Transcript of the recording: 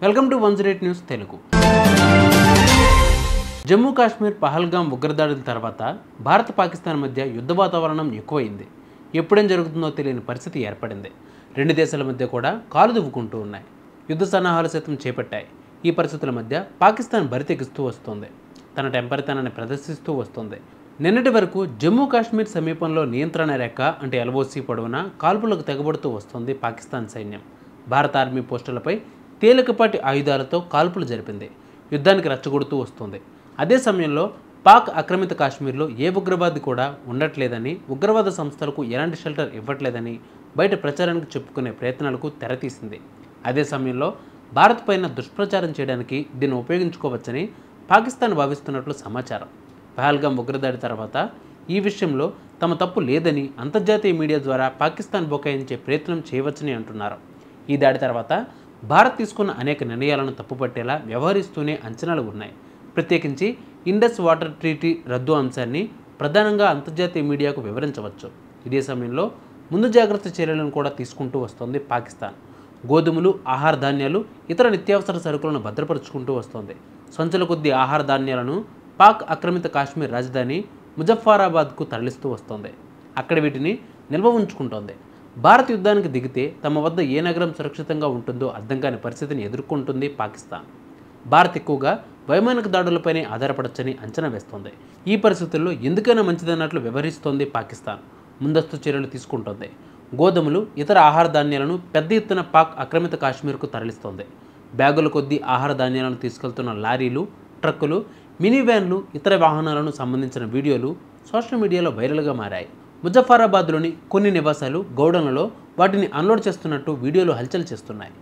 Welcome to 108 news Telugu. Jammu Kashmir Pahalgam ఉగ్రదాడుల తర్వాత భారత్ పాకిస్తాన్ మధ్య యుద్ధ వాతావరణం ఎక్కువైంది. ఎప్పుడేం జరుగుతుందో తెలియని పరిస్థితి ఏర్పడింది. రెండు దేశాల మధ్య కూడా కాలు దువ్వుకుంటూ ఉన్నాయి. యుద్ధ సన్నాహాలు సైతం చేపట్టాయి. ఈ పరిస్థితుల మధ్య పాకిస్తాన్ బరితెగిస్తూ వస్తుంది. తన టెంపరితనాన్ని ప్రదర్శిస్తూ వస్తుంది. నిన్నటి వరకు జమ్మూ కాశ్మీర్ సమీపంలో నియంత్రణ రేఖ అంటే ఎల్ఓసి పొడవున కాల్పులకు తెగబడుతూ వస్తుంది పాకిస్తాన్ సైన్యం. భారత ఆర్మీ పోస్టులపై తేలికపాటి ఆయుధాలతో కాల్పులు జరిపింది. యుద్ధానికి రెచ్చగొడుతూ వస్తుంది. అదే సమయంలో పాక్ ఆక్రమిత కాశ్మీర్లో ఏ ఉగ్రవాది కూడా ఉండట్లేదని, ఉగ్రవాద సంస్థలకు ఎలాంటి షెల్టర్ ఇవ్వట్లేదని బయట ప్రచారానికి చెప్పుకునే ప్రయత్నాలకు తెరతీసింది. అదే సమయంలో భారత్ పైన దుష్ప్రచారం చేయడానికి దీన్ని ఉపయోగించుకోవచ్చని పాకిస్తాన్ భావిస్తున్నట్లు సమాచారం. పహల్గాం ఉగ్రదాడి తర్వాత ఈ విషయంలో తమ తప్పు లేదని అంతర్జాతీయ మీడియా ద్వారా పాకిస్తాన్ బొకాయించే ప్రయత్నం చేయవచ్చని అంటున్నారు. ఈ దాడి తర్వాత భారత్ తీసుకున్న అనేక నిర్ణయాలను తప్పుపట్టేలా వ్యవహరిస్తూనే అంచనాలు ఉన్నాయి. ప్రత్యేకించి ఇండస్ వాటర్ ట్రీటీ రద్దు అంశాన్ని ప్రధానంగా అంతర్జాతీయ మీడియాకు వివరించవచ్చు. ఇదే సమయంలో ముందు జాగ్రత్త చర్యలను కూడా తీసుకుంటూ వస్తోంది పాకిస్తాన్. గోధుమలు, ఆహార ధాన్యాలు, ఇతర నిత్యావసర సరుకులను భద్రపరుచుకుంటూ వస్తోంది. సంచుల కొద్దీ ఆహార ధాన్యాలను పాక్ ఆక్రమిత కాశ్మీర్ రాజధాని ముజఫరాబాద్కు తరలిస్తూ వస్తోంది. అక్కడ వీటిని నిల్వ ఉంచుకుంటోంది. భారత్ యుద్ధానికి దిగితే తమ వద్ద ఏ నగరం సురక్షితంగా ఉంటుందో అర్థం కాని పరిస్థితిని ఎదుర్కొంటుంది పాకిస్తాన్. భారత్ ఎక్కువగా వైమానిక దాడులపైనే ఆధారపడచ్చని అంచనా వేస్తోంది. ఈ పరిస్థితుల్లో ఎందుకైనా మంచిదన్నట్లు వ్యవహరిస్తోంది పాకిస్తాన్. ముందస్తు చర్యలు తీసుకుంటోంది. గోధుమలు, ఇతర ఆహార ధాన్యాలను పెద్ద ఎత్తున పాక్ ఆక్రమిత కాశ్మీర్కు తరలిస్తోంది. బ్యాగుల కొద్దీ ఆహార ధాన్యాలను తీసుకెళ్తున్న లారీలు, ట్రక్కులు, మినీ వ్యాన్లు, ఇతర వాహనాలను సంబంధించిన వీడియోలు సోషల్ మీడియాలో వైరల్గా మారాయి. ముజఫరాబాద్లోని కొన్ని నివాసాలు, గౌడన్లలో వాటిని అన్లోడ్ చేస్తున్నట్టు వీడియోలు హల్చల్ చేస్తున్నాయి.